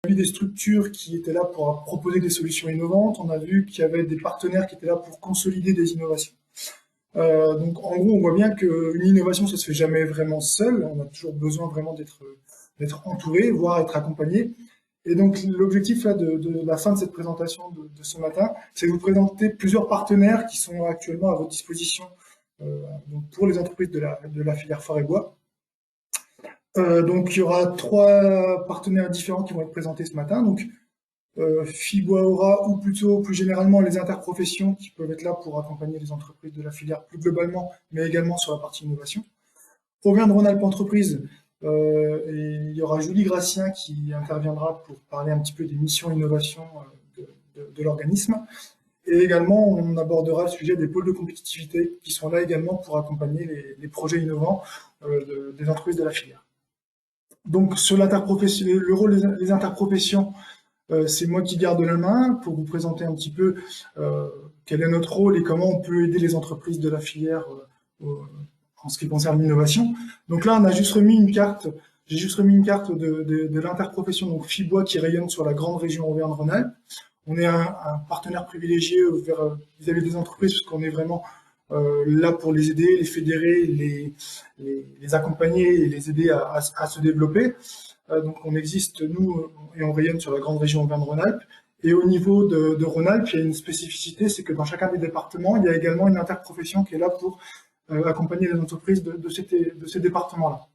vu des structures qui étaient là pour proposer des solutions innovantes, on a vu qu'il y avait des partenaires qui étaient là pour consolider des innovations. Donc en gros, on voit bien qu'une innovation, ça se fait jamais vraiment seul, on a toujours besoin vraiment d'être entouré, voire être accompagné. Et donc l'objectif là de la fin de cette présentation de ce matin, c'est de vous présenter plusieurs partenaires qui sont actuellement à votre disposition donc pour les entreprises de la filière forêt et bois. Donc il y aura trois partenaires différents qui vont être présentés ce matin. Donc FIBOA Aura, ou plutôt plus généralement les interprofessions qui peuvent être là pour accompagner les entreprises de la filière plus globalement, mais également sur la partie innovation. Auvergne de Rhône-Alpes Entreprises, et il y aura Julie Gracien qui interviendra pour parler un petit peu des missions innovation de l'organisme. Et également, on abordera le sujet des pôles de compétitivité qui sont là également pour accompagner les projets innovants des entreprises de la filière. Donc sur l'interprofession, le rôle des interprofessions, c'est moi qui garde la main pour vous présenter un petit peu quel est notre rôle et comment on peut aider les entreprises de la filière en ce qui concerne l'innovation. Donc là, on a juste remis une carte. J'ai juste remis une carte de l'interprofession, donc FIBOA, qui rayonne sur la grande région Auvergne-Rhône-Alpes. On est un partenaire privilégié vis-à-vis des entreprises, parce qu'on est vraiment là pour les aider, les fédérer, les accompagner et les aider à se développer. Donc on existe, nous, et on rayonne sur la grande région Auvergne-Rhône-Alpes. Et au niveau de Rhône-Alpes, il y a une spécificité, c'est que dans chacun des départements, il y a également une interprofession qui est là pour accompagner les entreprises de ces départements-là.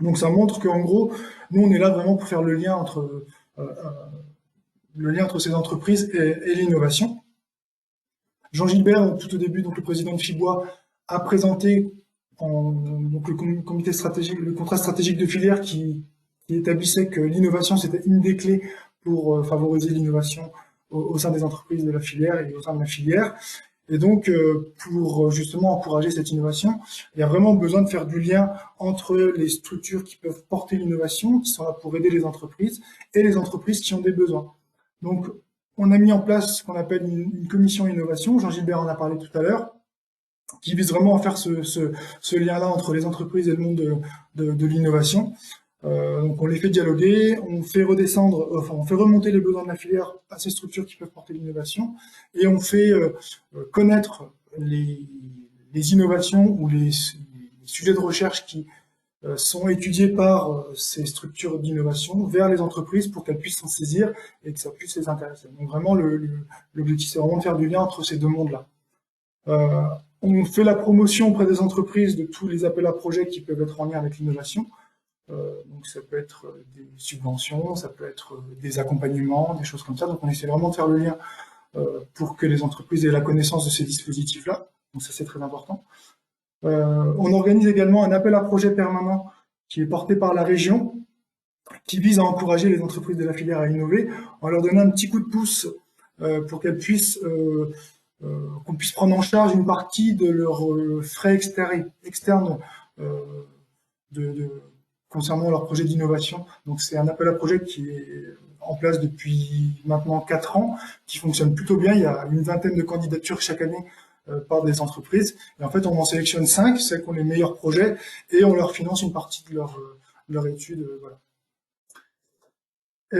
Donc ça montre qu'en gros, nous, on est là vraiment pour faire le lien entre ces entreprises et l'innovation. Jean Gilbert, tout au début, donc le président de FIBOA, a présenté donc le comité stratégique, le contrat stratégique de filière qui établissait que l'innovation, c'était une des clés pour favoriser l'innovation au sein des entreprises de la filière et au sein de la filière. Et donc, pour justement encourager cette innovation, il y a vraiment besoin de faire du lien entre les structures qui peuvent porter l'innovation, qui sont là pour aider les entreprises, et les entreprises qui ont des besoins. Donc, on a mis en place ce qu'on appelle une commission innovation, Jean-Gilbert en a parlé tout à l'heure, qui vise vraiment à faire ce lien-là entre les entreprises et le monde de l'innovation. Donc on les fait dialoguer, on fait remonter les besoins de la filière à ces structures qui peuvent porter l'innovation, et on fait connaître les innovations ou les sujets de recherche qui sont étudiés par ces structures d'innovation vers les entreprises pour qu'elles puissent s'en saisir et que ça puisse les intéresser. Donc vraiment, l'objectif, c'est vraiment de faire du lien entre ces deux mondes-là. On fait la promotion auprès des entreprises de tous les appels à projets qui peuvent être en lien avec l'innovation. Donc ça peut être des subventions, ça peut être des accompagnements, des choses comme ça. Donc on essaie vraiment de faire le lien pour que les entreprises aient la connaissance de ces dispositifs-là. Donc ça, c'est très important. On organise également un appel à projet permanent qui est porté par la région, qui vise à encourager les entreprises de la filière à innover, en leur donnant un petit coup de pouce pour qu'elles puissent, qu'on puisse prendre en charge une partie de leurs frais externes concernant leur projet d'innovation. Donc c'est un appel à projet qui est en place depuis maintenant 4 ans, qui fonctionne plutôt bien. Il y a une vingtaine de candidatures chaque année par des entreprises. Et en fait, on en sélectionne 5, celles qui ont les meilleurs projets, et on leur finance une partie de leur étude. Voilà.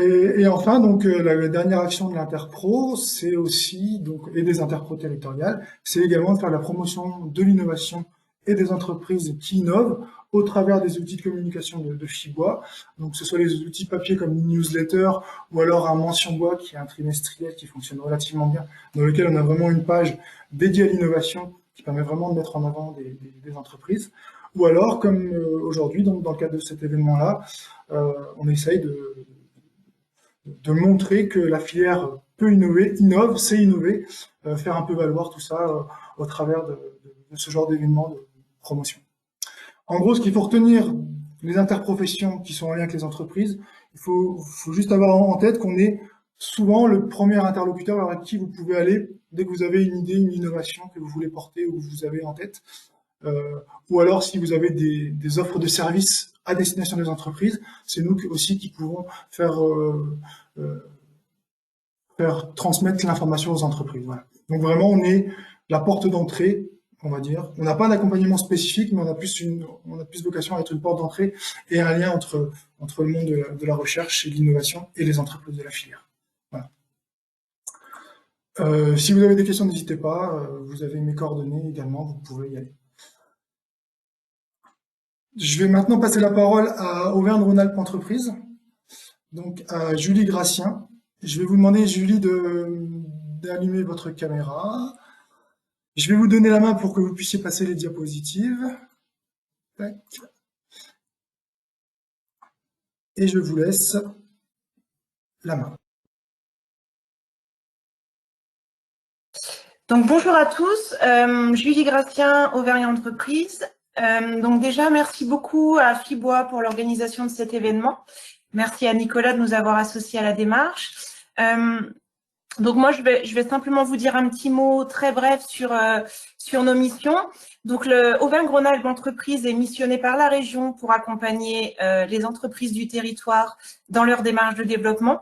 Et enfin, donc la dernière action de l'Interpro, c'est aussi, donc, et des Interpro territoriales, c'est également de faire la promotion de l'innovation et des entreprises qui innovent au travers des outils de communication de FIBOA. Donc, que ce soit les outils papier comme une newsletter ou alors un mention bois qui est un trimestriel qui fonctionne relativement bien, dans lequel on a vraiment une page dédiée à l'innovation qui permet vraiment de mettre en avant des entreprises. Ou alors, comme aujourd'hui, donc dans le cadre de cet événement-là, on essaye de montrer que la filière peut innove, c'est innover, faire un peu valoir tout ça au travers de ce genre d'événement de promotion. En gros, ce qu'il faut retenir, les interprofessions qui sont en lien avec les entreprises, il faut juste avoir en tête qu'on est souvent le premier interlocuteur avec qui vous pouvez aller dès que vous avez une idée, une innovation que vous voulez porter ou que vous avez en tête. Ou alors, si vous avez des offres de services à destination des entreprises, c'est nous aussi qui pouvons faire transmettre l'information aux entreprises. Voilà. Donc vraiment, on est la porte d'entrée on va dire. On n'a pas d'accompagnement spécifique, mais on a plus vocation à être une porte d'entrée et un lien entre le monde de la recherche et de l'innovation et les entreprises de la filière. Voilà. Si vous avez des questions, n'hésitez pas. Vous avez mes coordonnées également, vous pouvez y aller. Je vais maintenant passer la parole à Auvergne-Rhône-Alpes Entreprises, donc à Julie Gratien. Je vais vous demander, Julie, d'allumer votre caméra. Je vais vous donner la main pour que vous puissiez passer les diapositives. Tac. Et je vous laisse la main. Donc bonjour à tous, Julie Gratien, Auvergne Entreprises. Donc déjà, merci beaucoup à Fibois pour l'organisation de cet événement. Merci à Nicolas de nous avoir associés à la démarche. Donc moi, je vais simplement vous dire un petit mot très bref sur nos missions. Donc le Auvergne-Rhône-Alpes Entreprises est missionné par la région pour accompagner les entreprises du territoire dans leur démarche de développement.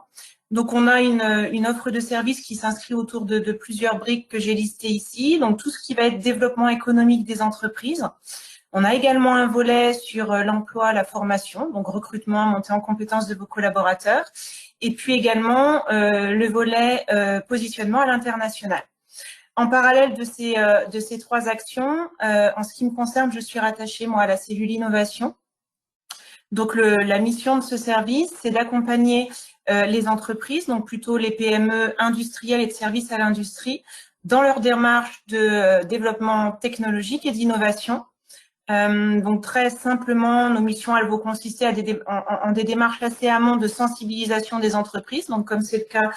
Donc on a une offre de services qui s'inscrit autour de plusieurs briques que j'ai listées ici. Donc tout ce qui va être développement économique des entreprises. On a également un volet sur l'emploi, la formation, donc recrutement, montée en compétences de vos collaborateurs, et puis également le volet positionnement à l'international. En parallèle de ces trois actions, en ce qui me concerne, je suis rattachée moi à la cellule innovation. Donc la mission de ce service, c'est d'accompagner les entreprises, donc plutôt les PME industrielles et de services à l'industrie, dans leur démarche de développement technologique et d'innovation. Donc très simplement, nos missions, elles vont consister en des démarches assez amont de sensibilisation des entreprises, donc comme c'est le cas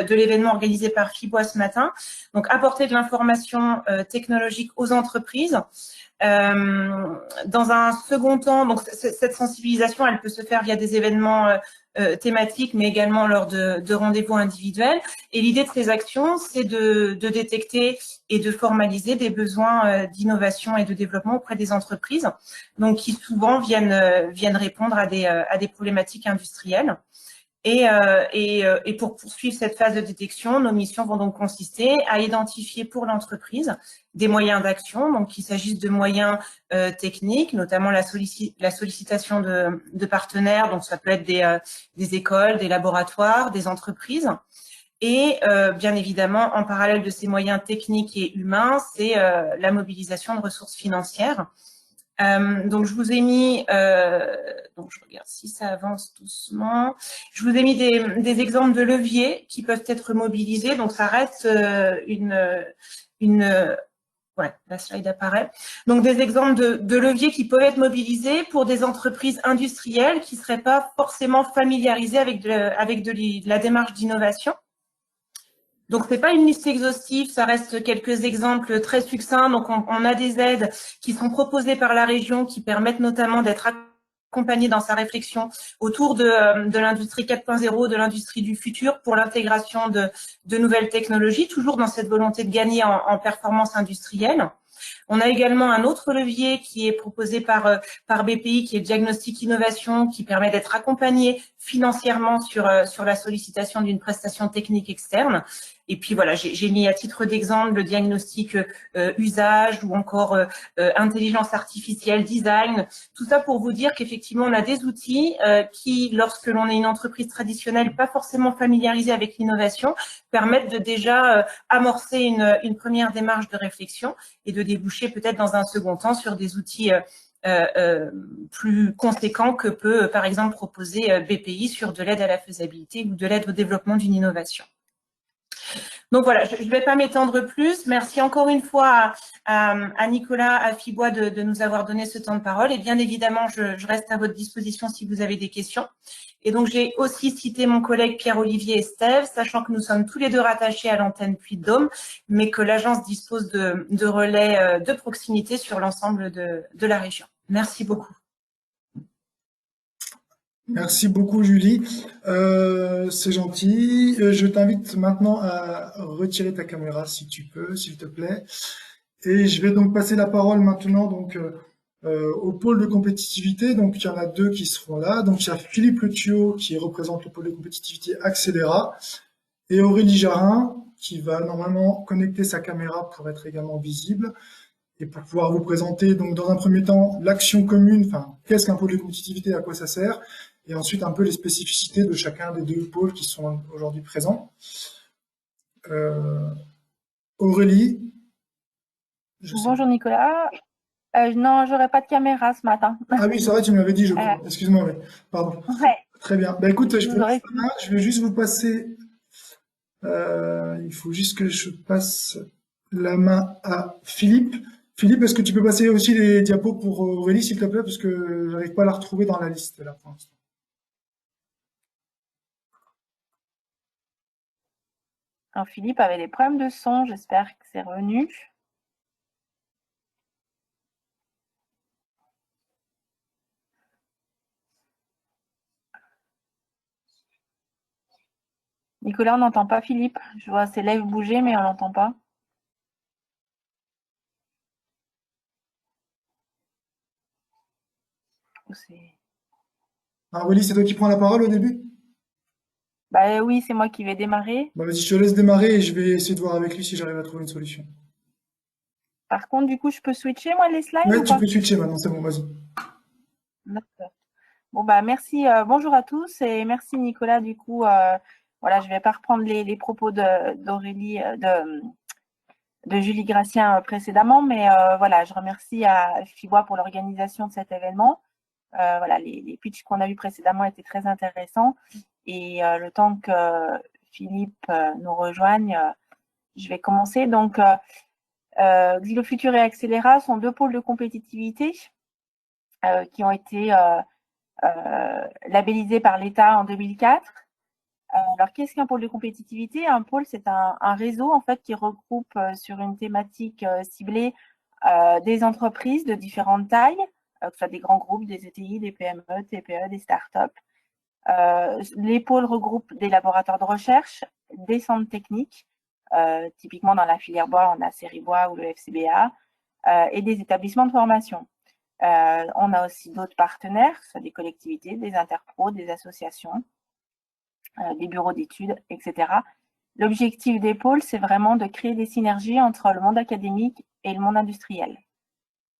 de l'événement organisé par Fibois ce matin. Donc apporter de l'information technologique aux entreprises. Dans un second temps, donc cette sensibilisation, elle peut se faire via des événements thématiques, mais également lors de rendez-vous individuels. Et l'idée de ces actions, c'est de détecter et de formaliser des besoins d'innovation et de développement auprès des entreprises, donc qui souvent viennent répondre à des problématiques industrielles. Et pour poursuivre cette phase de détection, nos missions vont donc consister à identifier pour l'entreprise des moyens d'action, donc qu'il s'agisse de moyens techniques, notamment la sollicitation de partenaires, donc ça peut être des écoles, des laboratoires, des entreprises. Et bien évidemment, en parallèle de ces moyens techniques et humains, c'est la mobilisation de ressources financières. Donc je vous ai mis, donc je regarde si ça avance doucement. Je vous ai mis des exemples de leviers qui peuvent être mobilisés. Donc ça reste ouais, la slide apparaît. Donc des exemples de leviers qui peuvent être mobilisés pour des entreprises industrielles qui seraient pas forcément familiarisées avec la démarche d'innovation. Donc, c'est pas une liste exhaustive, ça reste quelques exemples très succincts. Donc, on a des aides qui sont proposées par la région qui permettent notamment d'être accompagnées dans sa réflexion autour de l'industrie 4.0, de l'industrie du futur pour l'intégration de nouvelles technologies, toujours dans cette volonté de gagner en performance industrielle. On a également un autre levier qui est proposé par BPI, qui est le diagnostic innovation, qui permet d'être accompagné financièrement sur la sollicitation d'une prestation technique externe. Et puis voilà, j'ai mis à titre d'exemple le diagnostic usage ou encore intelligence artificielle, design. Tout ça pour vous dire qu'effectivement, on a des outils qui, lorsque l'on est une entreprise traditionnelle, pas forcément familiarisée avec l'innovation, permettent de déjà amorcer une première démarche de réflexion et de déboucher peut-être dans un second temps sur des outils plus conséquents que peut, par exemple, proposer BPI sur de l'aide à la faisabilité ou de l'aide au développement d'une innovation. Donc voilà, je ne vais pas m'étendre plus. Merci encore une fois à Nicolas, à Fibois de nous avoir donné ce temps de parole. Et bien évidemment, je reste à votre disposition si vous avez des questions. Et donc, j'ai aussi cité mon collègue Pierre-Olivier Estève, sachant que nous sommes tous les deux rattachés à l'antenne Puy-de-Dôme, mais que l'agence dispose de relais de proximité sur l'ensemble de la région. Merci beaucoup. Merci beaucoup, Julie. C'est gentil. Je t'invite maintenant à retirer ta caméra si tu peux, s'il te plaît. Et je vais donc passer la parole maintenant au pôle de compétitivité. Donc, il y en a deux qui seront là. Donc, il y a Philippe Le Thuot qui représente le pôle de compétitivité Accéléra et Aurélie Jarin qui va normalement connecter sa caméra pour être également visible. et pour pouvoir vous présenter, donc, dans un premier temps, l'action commune, enfin, qu'est-ce qu'un pôle de compétitivité, à quoi ça sert, et ensuite un peu les spécificités de chacun des deux pôles qui sont aujourd'hui présents. Euh, Aurélie, je sais Bonjour pas. Nicolas. Non, j'aurai pas de caméra ce matin. Ah oui, c'est vrai, tu me l'avais dit, je Euh, crois. Excuse-moi, oui. Pardon. ouais, Très bien. Bah écoute, je vous te laisse aurez la main. Je vais juste vous passer. Il faut juste que je passe la main à Philippe. Philippe, est-ce que tu peux passer aussi les diapos pour Aurélie, s'il te plaît, parce que j'arrive pas à la retrouver dans la liste là pour l'instant. Alors, Philippe avait des problèmes de son, j'espère que c'est revenu. Nicolas, on n'entend pas Philippe. Je vois ses lèvres bouger, mais on l'entend pas. Ah, Aurélie, c'est toi qui prends la parole au début? Bah oui, c'est moi qui vais démarrer. Bah vas-y, je te laisse démarrer et je vais essayer de voir avec lui si j'arrive à trouver une solution. Par contre, du coup, je peux switcher moi les slides Ouais, ou tu pas? peux switcher maintenant, c'est bon, vas-y. D'accord. Bon bah merci, bonjour à tous et merci Nicolas. Du coup, voilà, je vais pas reprendre les propos d'Aurélie, de Julie Gratien précédemment, mais voilà, je remercie à FIBOA pour l'organisation de cet événement. Voilà, les pitchs qu'on a vus précédemment étaient très intéressants et le temps que Philippe nous rejoigne, je vais commencer. Donc, Xylo Futur et Accélera sont deux pôles de compétitivité qui ont été labellisés par l'État en 2004. Alors, qu'est-ce qu'un pôle de compétitivité? Un pôle, c'est un réseau en fait qui regroupe sur une thématique ciblée des entreprises de différentes tailles, que ce soit des grands groupes, des ETI, des PME, TPE, des startups. Les pôles regroupent des laboratoires de recherche, des centres techniques, typiquement dans la filière bois, on a Séribois ou le FCBA, et des établissements de formation. On a aussi d'autres partenaires, que ce soit des collectivités, des interpros, des associations, des bureaux d'études, etc. L'objectif des pôles, c'est vraiment de créer des synergies entre le monde académique et le monde industriel.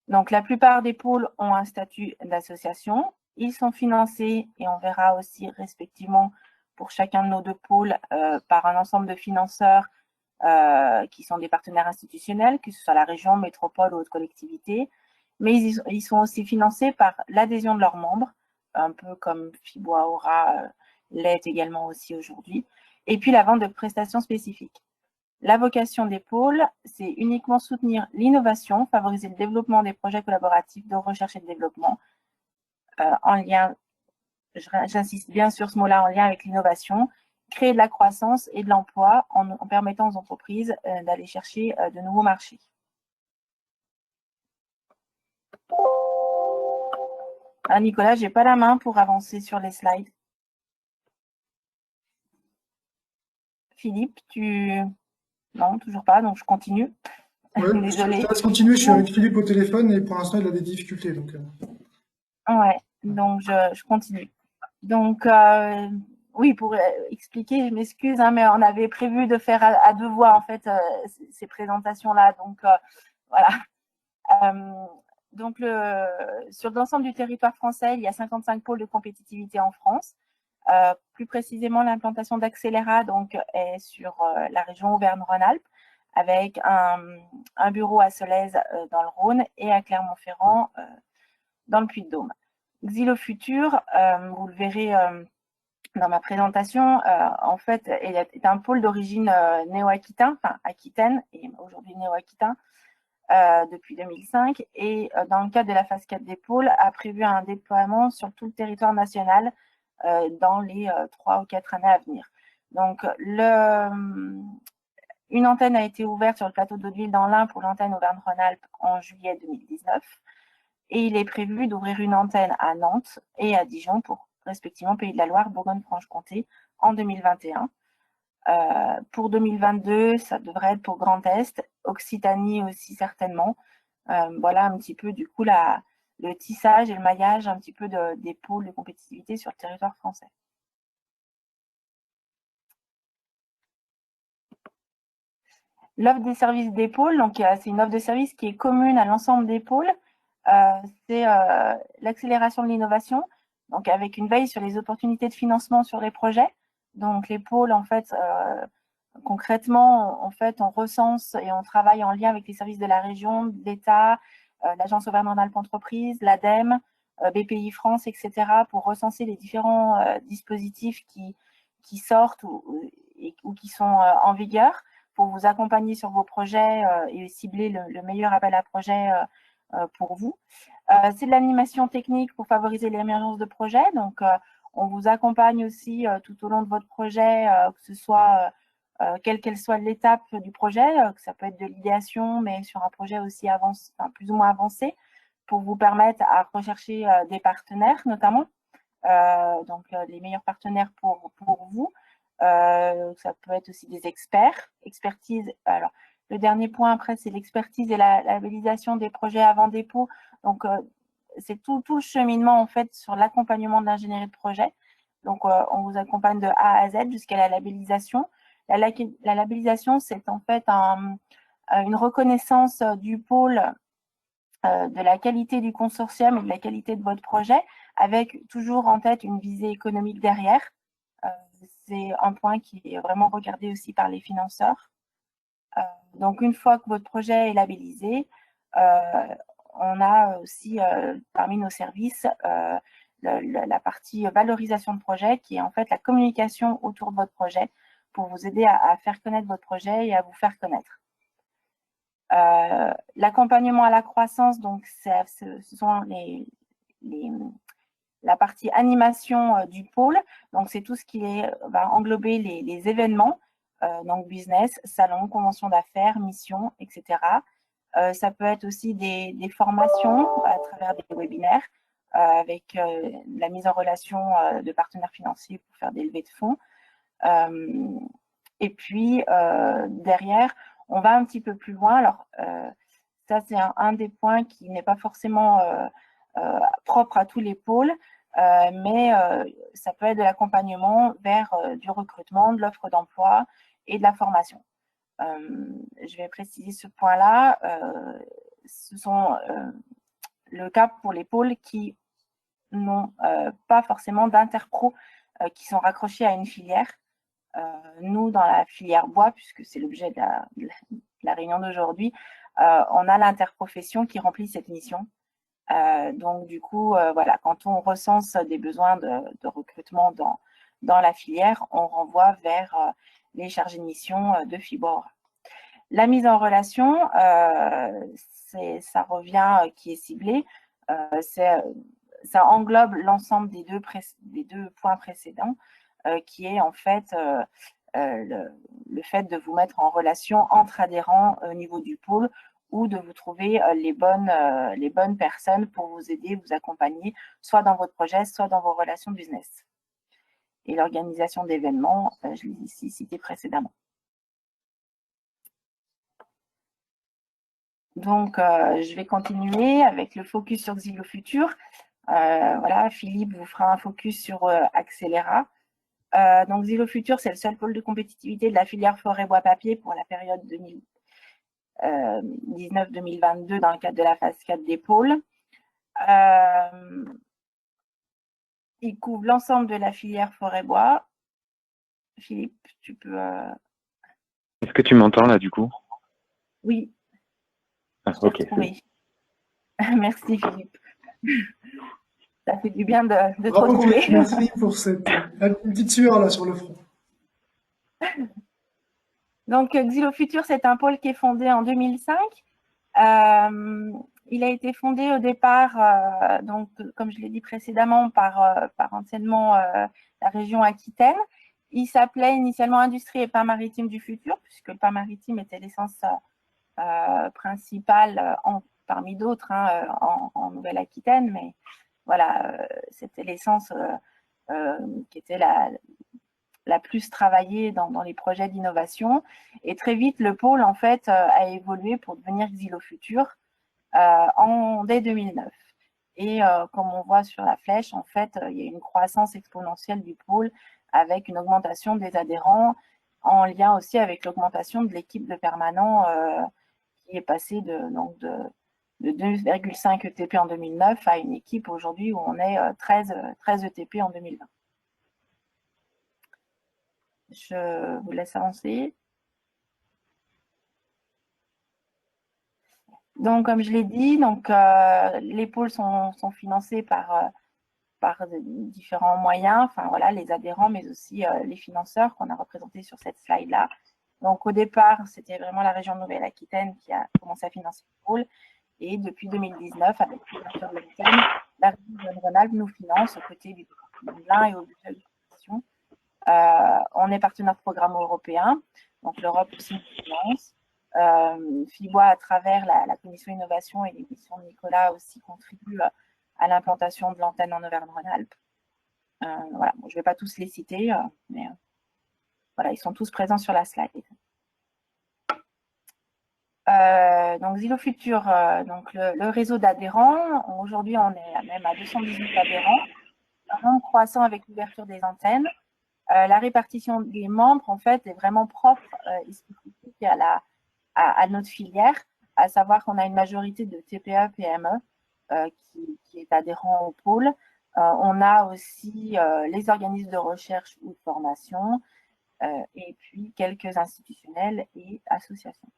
Donc, la plupart des pôles ont un statut d'association. Ils sont financés, et on verra aussi respectivement pour chacun de nos deux pôles, par un ensemble de financeurs qui sont des partenaires institutionnels, que ce soit la région, métropole ou autre collectivité. Mais ils sont aussi financés par l'adhésion de leurs membres, un peu comme FIBOA Aura l'est également aussi aujourd'hui, et puis la vente de prestations spécifiques. La vocation des pôles, c'est uniquement soutenir l'innovation, favoriser le développement des projets collaboratifs de recherche et de développement en lien, j'insiste bien sur ce mot-là, en lien avec l'innovation, créer de la croissance et de l'emploi en permettant aux entreprises d'aller chercher de nouveaux marchés. Ah, Nicolas, j'ai pas la main pour avancer sur les slides. Philippe, non, toujours pas, donc je continue. Ouais, je Désolée. te laisse continuer, je suis avec Philippe au téléphone et pour l'instant il a des difficultés. Donc, Ouais, donc je continue. Donc, oui, pour expliquer, je m'excuse, hein, mais on avait prévu de faire à deux voix, en fait, ces présentations-là. Donc, voilà. Donc, sur l'ensemble du territoire français, il y a 55 pôles de compétitivité en France. Plus précisément, l'implantation d'Accélera donc, est sur la région Auvergne-Rhône-Alpes, avec un bureau à Solèze dans le Rhône et à Clermont-Ferrand dans le Puy-de-Dôme. Xylo Futur, vous le verrez dans ma présentation, en fait, est un pôle d'origine néo-aquitain, enfin aquitaine, et aujourd'hui néo-aquitain, depuis 2005. Et dans le cadre de la phase 4 des pôles, a prévu un déploiement sur tout le territoire national dans les 3 ou 4 années à venir. Donc, une antenne a été ouverte sur le plateau d'Hauteville dans l'Ain pour l'antenne Auvergne-Rhône-Alpes en juillet 2019. Et il est prévu d'ouvrir une antenne à Nantes et à Dijon pour respectivement Pays de la Loire, Bourgogne-Franche-Comté en 2021. Pour 2022, ça devrait être pour Grand Est, Occitanie aussi certainement. Voilà un petit peu du coup le tissage et le maillage un petit peu des pôles de compétitivité sur le territoire français. L'offre des services des pôles, donc c'est une offre de service qui est commune à l'ensemble des pôles. C'est l'accélération de l'innovation, donc avec une veille sur les opportunités de financement sur les projets. Donc les pôles, en fait, concrètement, en fait, on recense et on travaille en lien avec les services de la région, de l'État, l'Agence Auvergne-Rhône-Alpes Entreprises, l'ADEME, BPI France, etc., pour recenser les différents dispositifs qui sortent ou qui sont en vigueur, pour vous accompagner sur vos projets et cibler le meilleur appel à projet pour vous. C'est de l'animation technique pour favoriser l'émergence de projets. Donc, on vous accompagne aussi tout au long de votre projet, que ce soit quelle qu'elle soit l'étape du projet, que ça peut être de l'idéation, mais sur un projet aussi avancé, enfin, plus ou moins avancé, pour vous permettre à rechercher des partenaires notamment, donc les meilleurs partenaires pour vous. Ça peut être aussi des experts, expertise. Alors, le dernier point après, c'est l'expertise et la labellisation des projets avant dépôt. Donc, c'est tout le cheminement en fait sur l'accompagnement de l'ingénierie de projet. Donc, on vous accompagne de A à Z jusqu'à la labellisation. La labellisation, c'est en fait une reconnaissance du pôle de la qualité du consortium et de la qualité de votre projet, avec toujours en tête une visée économique derrière. C'est un point qui est vraiment regardé aussi par les financeurs. Donc, une fois que votre projet est labellisé, on a aussi parmi nos services la partie valorisation de projet, qui est en fait la communication autour de votre projet pour vous aider à faire connaître votre projet et à vous faire connaître. L'accompagnement à la croissance, donc ce sont la partie animation du pôle. Donc, c'est tout ce qui va englober les événements, donc business, salon, convention d'affaires, mission, etc. Ça peut être aussi des formations à travers des webinaires avec la mise en relation de partenaires financiers pour faire des levées de fonds. Et puis, derrière, on va un petit peu plus loin. Alors, ça, c'est un des points qui n'est pas forcément propre à tous les pôles, mais ça peut être de l'accompagnement vers du recrutement, de l'offre d'emploi et de la formation. Je vais préciser ce point-là. Ce sont le cas pour les pôles qui n'ont pas forcément d'interpro qui sont raccrochés à une filière. Nous, dans la filière bois, puisque c'est l'objet de la réunion d'aujourd'hui, on a l'interprofession qui remplit cette mission. Donc, du coup, voilà, quand on recense des besoins de recrutement dans la filière, on renvoie vers les chargés de mission de FIBOR. La mise en relation, ça revient qui est ciblé. Ça englobe l'ensemble des deux points précédents, qui est en fait le fait de vous mettre en relation entre adhérents au niveau du pôle ou de vous trouver les bonnes personnes pour vous aider, vous accompagner, soit dans votre projet, soit dans vos relations business. Et l'organisation d'événements, je l'ai ici cité précédemment. Donc, je vais continuer avec le focus sur Xylo Futur. Voilà, Philippe vous fera un focus sur Accélera. Donc, Xylo Futur, c'est le seul pôle de compétitivité de la filière forêt bois papier pour la période 2019-2022 dans le cadre de la phase 4 des pôles. Il couvre l'ensemble de la filière forêt bois. Philippe, tu peux... Est-ce que tu m'entends là du coup? Oui. Ah, ok. Merci Philippe. Ça fait du bien de te Bravo, retrouver. Philippe, merci pour cette petite sueur là sur le front. Donc, Xylo Futur, c'est un pôle qui est fondé en 2005. Il a été fondé au départ, donc, comme je l'ai dit précédemment, par anciennement la région Aquitaine. Il s'appelait initialement Industrie et pain maritime du futur, puisque le pain maritime était l'essence principale parmi d'autres en Nouvelle-Aquitaine, mais voilà, c'était l'essence qui était la plus travaillée dans les projets d'innovation. Et très vite, le pôle, en fait, a évolué pour devenir Xylo Futur dès 2009. Et comme on voit sur la flèche, en fait, il y a une croissance exponentielle du pôle avec une augmentation des adhérents en lien aussi avec l'augmentation de l'équipe de permanents qui est passée de 2,5 ETP en 2009 à une équipe aujourd'hui où on est 13 ETP en 2020. Je vous laisse avancer. Donc, comme je l'ai dit, les pôles sont financés par différents moyens, enfin voilà, les adhérents, mais aussi les financeurs qu'on a représentés sur cette slide-là. Donc, au départ, c'était vraiment la région Nouvelle-Aquitaine qui a commencé à financer le pôle. Et depuis 2019, avec l'ouverture de l'antenne, la région Rhône-Alpes nous finance aux côtés du département de l'Ain et au budget de l'éducation. On est partenaire programme européen, donc l'Europe aussi nous finance. FIBOA, à travers la commission innovation et les missions de Nicolas, aussi contribue à l'implantation de l'antenne en Auvergne-Rhône-Alpes. Voilà, bon, je ne vais pas tous les citer, mais voilà, ils sont tous présents sur la slide. Donc Zilo Futur, donc le réseau d'adhérents, aujourd'hui on est même à 218 adhérents, vraiment croissant avec l'ouverture des antennes. La répartition des membres en fait est vraiment propre et spécifique à notre filière, à savoir qu'on a une majorité de TPE, PME qui est adhérent au pôle. On a aussi les organismes de recherche ou de formation et puis quelques institutionnels et associations.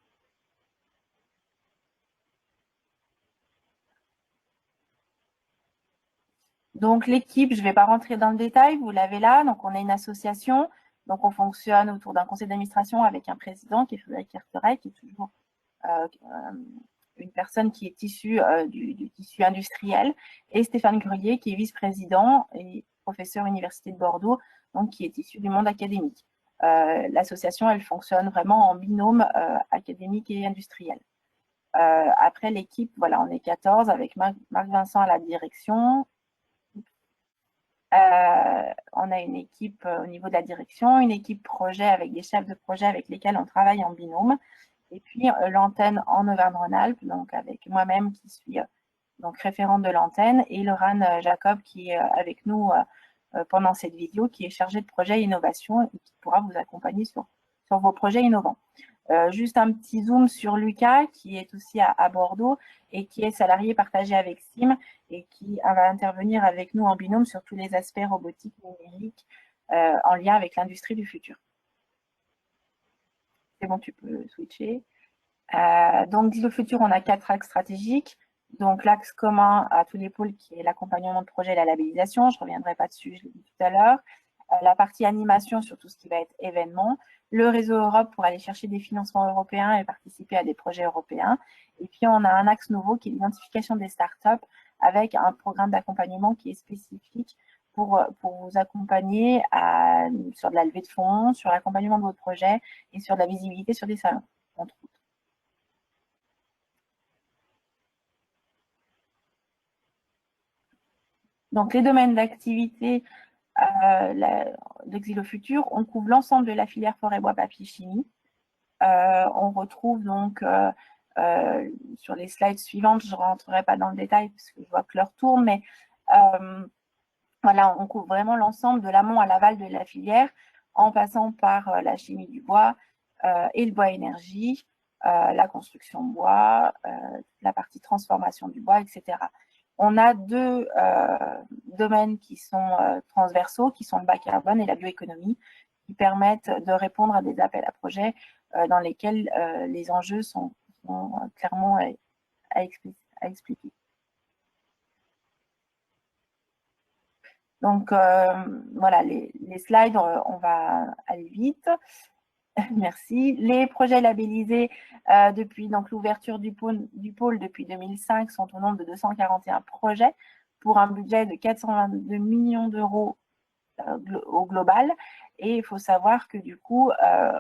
Donc l'équipe, je ne vais pas rentrer dans le détail, vous l'avez là. Donc on est une association, donc on fonctionne autour d'un conseil d'administration avec un président qui est Frédéric Carteret, qui est toujours une personne qui est issue du tissu industriel, et Stéphane Grelier, qui est vice-président et professeur à l'Université de Bordeaux, donc qui est issu du monde académique. L'association, elle fonctionne vraiment en binôme académique et industriel. Après l'équipe, voilà, on est 14 avec Marc Vincent à la direction. On a une équipe au niveau de la direction, une équipe projet avec des chefs de projet avec lesquels on travaille en binôme. Et puis l'antenne en Auvergne-Rhône-Alpes, donc avec moi-même qui suis donc référente de l'antenne, et Laurent Jacob qui est avec nous pendant cette vidéo, qui est chargé de projet innovation et qui pourra vous accompagner sur vos projets innovants. Juste un petit zoom sur Lucas, qui est aussi à Bordeaux et qui est salarié partagé avec SIM et qui va intervenir avec nous en binôme sur tous les aspects robotiques, numériques, en lien avec l'industrie du futur. C'est bon, tu peux switcher. Donc, Zilo Futur, on a 4 axes stratégiques. Donc, l'axe commun à tous les pôles qui est l'accompagnement de projet et la labellisation. Je ne reviendrai pas dessus, je l'ai dit tout à l'heure. La partie animation sur tout ce qui va être événement. Le réseau Europe pour aller chercher des financements européens et participer à des projets européens. Et puis, on a un axe nouveau qui est l'identification des startups avec un programme d'accompagnement qui est spécifique pour vous accompagner sur de la levée de fonds, sur l'accompagnement de votre projet et sur de la visibilité sur des salons, entre autres. Donc, les domaines d'activité de Xylo Futur, on couvre l'ensemble de la filière forêt, bois, papier, chimie. On retrouve donc sur les slides suivantes, je ne rentrerai pas dans le détail parce que je vois que l'heure tourne, mais voilà, on couvre vraiment l'ensemble de l'amont à l'aval de la filière en passant par la chimie du bois et le bois énergie, la construction bois, la partie transformation du bois, etc. On a 2 domaines qui sont transversaux, qui sont le bas carbone et la bioéconomie, qui permettent de répondre à des appels à projets dans lesquels les enjeux sont clairement à expliquer. Donc, voilà, les slides, on va aller vite. Merci. Les projets labellisés depuis l'ouverture du pôle depuis 2005 sont au nombre de 241 projets pour un budget de 422 millions d'euros au global. Et il faut savoir que du coup,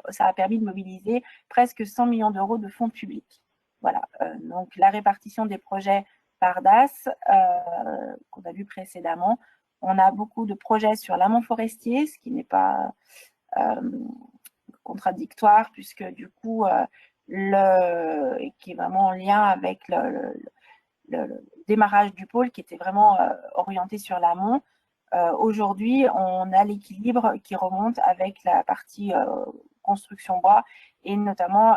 ça a permis de mobiliser presque 100 millions d'euros de fonds publics. Voilà. Donc, la répartition des projets par DAS qu'on a vu précédemment. On a beaucoup de projets sur l'amont forestier, ce qui n'est pas contradictoire, puisque du coup, qui est vraiment en lien avec le démarrage du pôle, qui était vraiment orienté sur l'amont. Aujourd'hui, on a l'équilibre qui remonte avec la partie construction bois et notamment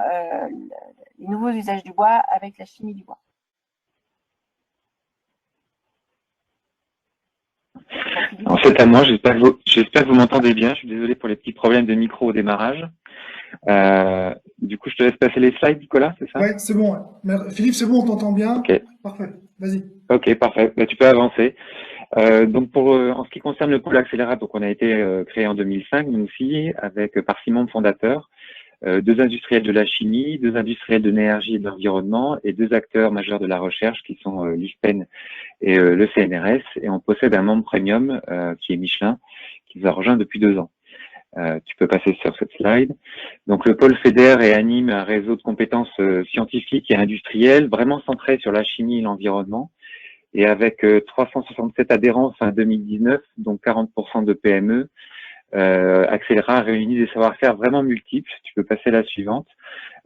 les nouveaux usages du bois avec la chimie du bois. En fait, à moi, j'espère que vous m'entendez bien. Je suis désolé pour les petits problèmes de micro au démarrage. Du coup, je te laisse passer les slides, Nicolas, c'est ça? Oui, c'est bon. Philippe, c'est bon, on t'entend bien. Ok, Parfait. Vas-y. ok, parfait. Bah, tu peux avancer. Donc, en ce qui concerne le pôle Accélérate, donc on a été créé en 2005, nous aussi, avec par 6 membres fondateurs, 2 industriels de la chimie, 2 industriels de l'énergie et de l'environnement et 2 acteurs majeurs de la recherche qui sont l'IFPEN et le CNRS. Et on possède un membre premium qui est Michelin, qui nous a rejoint depuis 2 ans. Tu peux passer sur cette slide. Donc le pôle fédère et anime un réseau de compétences scientifiques et industrielles vraiment centré sur la chimie et l'environnement. Et avec 367 adhérents fin 2019, donc 40% de PME, Accélera a réuni des savoir-faire vraiment multiples. Tu peux passer la suivante.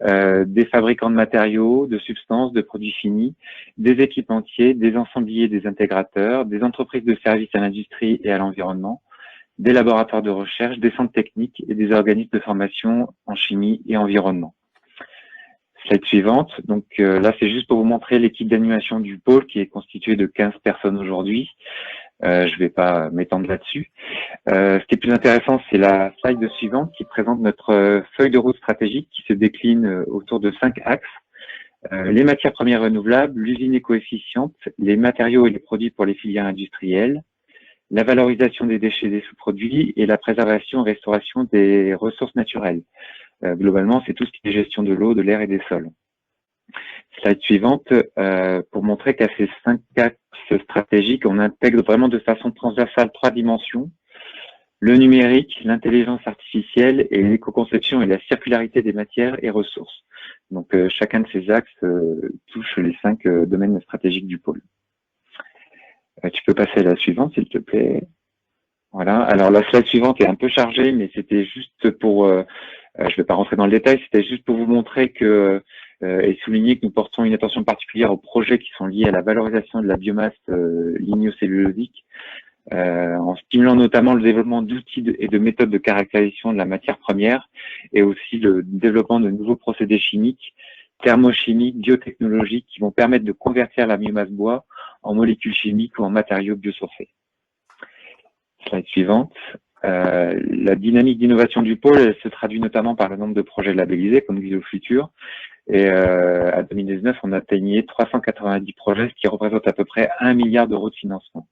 Des fabricants de matériaux, de substances, de produits finis, des équipementiers, des ensembliers, des intégrateurs, des entreprises de services à l'industrie et à l'environnement, des laboratoires de recherche, des centres techniques et des organismes de formation en chimie et environnement. Slide suivante. Donc là, c'est juste pour vous montrer l'équipe d'animation du pôle qui est constituée de 15 personnes aujourd'hui. Je vais pas m'étendre là-dessus. Ce qui est plus intéressant, c'est la slide suivante qui présente notre feuille de route stratégique qui se décline autour de 5 axes. Les matières premières renouvelables, l'usine éco-efficiente, les matériaux et les produits pour les filières industrielles, la valorisation des déchets des sous-produits et la préservation et restauration des ressources naturelles. Globalement, c'est tout ce qui est gestion de l'eau, de l'air et des sols. Slide suivante, pour montrer qu'à ces 5 axes stratégiques, on intègre vraiment de façon transversale 3 dimensions. Le numérique, l'intelligence artificielle et l'éco-conception et la circularité des matières et ressources. Donc, chacun de ces axes touche les 5 domaines stratégiques du pôle. Tu peux passer à la suivante, s'il te plaît. Voilà. Alors, la slide suivante est un peu chargée, mais c'était juste pour... je ne vais pas rentrer dans le détail, c'était juste pour vous montrer que et souligner que nous portons une attention particulière aux projets qui sont liés à la valorisation de la biomasse lignocellulosique, en stimulant notamment le développement d'outils et de méthodes de caractérisation de la matière première et aussi le développement de nouveaux procédés chimiques, thermochimiques, biotechnologiques qui vont permettre de convertir la biomasse bois en molécules chimiques ou en matériaux biosourcés. Slide suivante. La dynamique d'innovation du pôle, elle se traduit notamment par le nombre de projets labellisés comme XoFuture. Et à 2019, on atteignait 390 projets, ce qui représente à peu près 1 milliard d'euros de financement.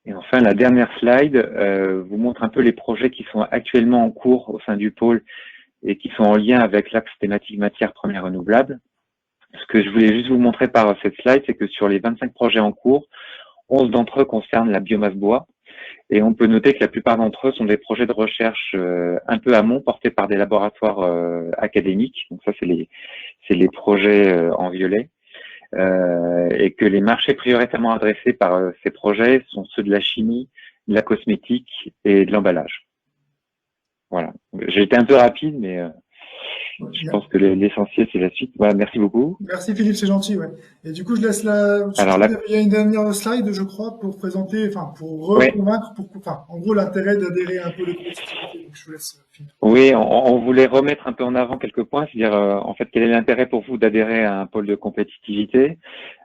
Et enfin, la dernière slide vous montre un peu les projets qui sont actuellement en cours au sein du pôle et qui sont en lien avec l'axe thématique matières premières renouvelables. Ce que je voulais juste vous montrer par cette slide, c'est que sur les 25 projets en cours, 11 d'entre eux concernent la biomasse bois. Et on peut noter que la plupart d'entre eux sont des projets de recherche un peu amont portés par des laboratoires académiques. Donc ça, c'est les projets en violet. Et que les marchés prioritairement adressés par ces projets sont ceux de la chimie, de la cosmétique et de l'emballage. Voilà. J'ai été un peu rapide, mais je pense que l'essentiel, c'est la suite. Voilà, merci beaucoup. Merci Philippe, c'est gentil, ouais. Et du coup, je laisse Alors là, il y a une dernière slide, je crois, pour présenter, enfin, pour reconvaincre, enfin, en gros, l'intérêt d'adhérer à un peu de compétitivité. Donc, je vous laisse finir. Oui, on voulait remettre un peu en avant quelques points, c'est-à-dire, en fait, quel est l'intérêt pour vous d'adhérer à un pôle de compétitivité?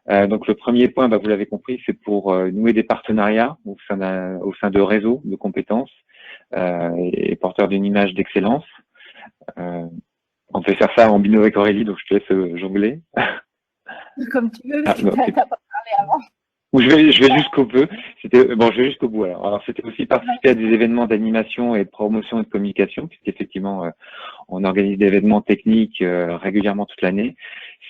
Donc, le premier point, vous l'avez compris, c'est pour nouer des partenariats au sein de réseaux de compétences et porteurs d'une image d'excellence. On peut faire ça en binôme avec Aurélie, donc je te laisse jongler. Comme tu veux, parce que tu n'as pas parlé avant. Ou je vais jusqu'au bout. Je vais jusqu'au bout. Alors c'était aussi participer à des événements d'animation et de promotion et de communication, puisqu'effectivement, on organise des événements techniques régulièrement toute l'année.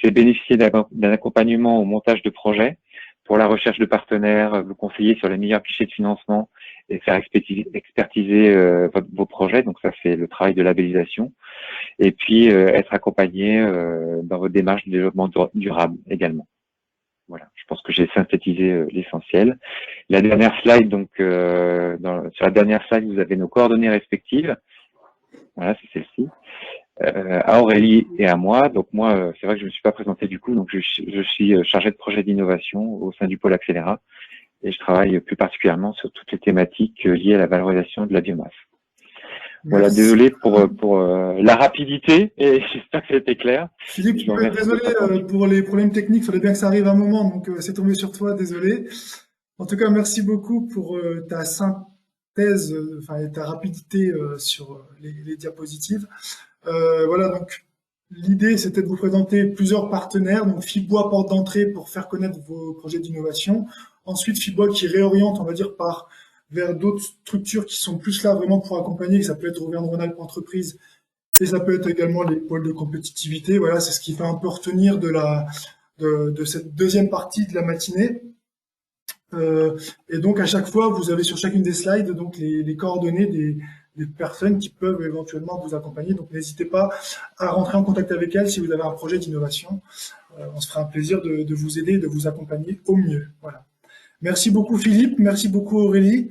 C'est bénéficier d'un accompagnement au montage de projets pour la recherche de partenaires, vous conseiller sur les meilleurs clichés de financement et faire expertiser vos projets. Donc ça, c'est le travail de labellisation. Et puis être accompagné dans votre démarche de développement durable également. Voilà, je pense que j'ai synthétisé l'essentiel. La dernière slide, donc sur la dernière slide, vous avez nos coordonnées respectives. Voilà, c'est celle-ci. À Aurélie et à moi. Donc moi, c'est vrai que je ne me suis pas présenté du coup, donc je suis chargé de projet d'innovation au sein du pôle Accélera et je travaille plus particulièrement sur toutes les thématiques liées à la valorisation de la biomasse. Voilà, Merci. désolé pour la rapidité et j'espère que c'était clair. Philippe, Je vous remercie de désolé votre attention. pour les problèmes techniques, il fallait bien que ça arrive à un moment, donc c'est tombé sur toi, désolé. En tout cas, merci beaucoup pour ta synthèse, enfin et ta rapidité sur les diapositives. Voilà, donc l'idée c'était de vous présenter plusieurs partenaires, donc Fibois porte d'entrée pour faire connaître vos projets d'innovation. Ensuite, Fibois qui réoriente, on va dire, vers d'autres structures qui sont plus là vraiment pour accompagner, ça peut être Auvergne-Rhône-Alpes Entreprises et ça peut être également les pôles de compétitivité. Voilà, c'est ce qui fait un peu retenir de cette deuxième partie de la matinée. Et donc à chaque fois, vous avez sur chacune des slides donc les coordonnées des personnes qui peuvent éventuellement vous accompagner. Donc n'hésitez pas à rentrer en contact avec elles si vous avez un projet d'innovation. On se fera un plaisir de vous aider et de vous accompagner au mieux. Voilà. Merci beaucoup Philippe, merci beaucoup Aurélie.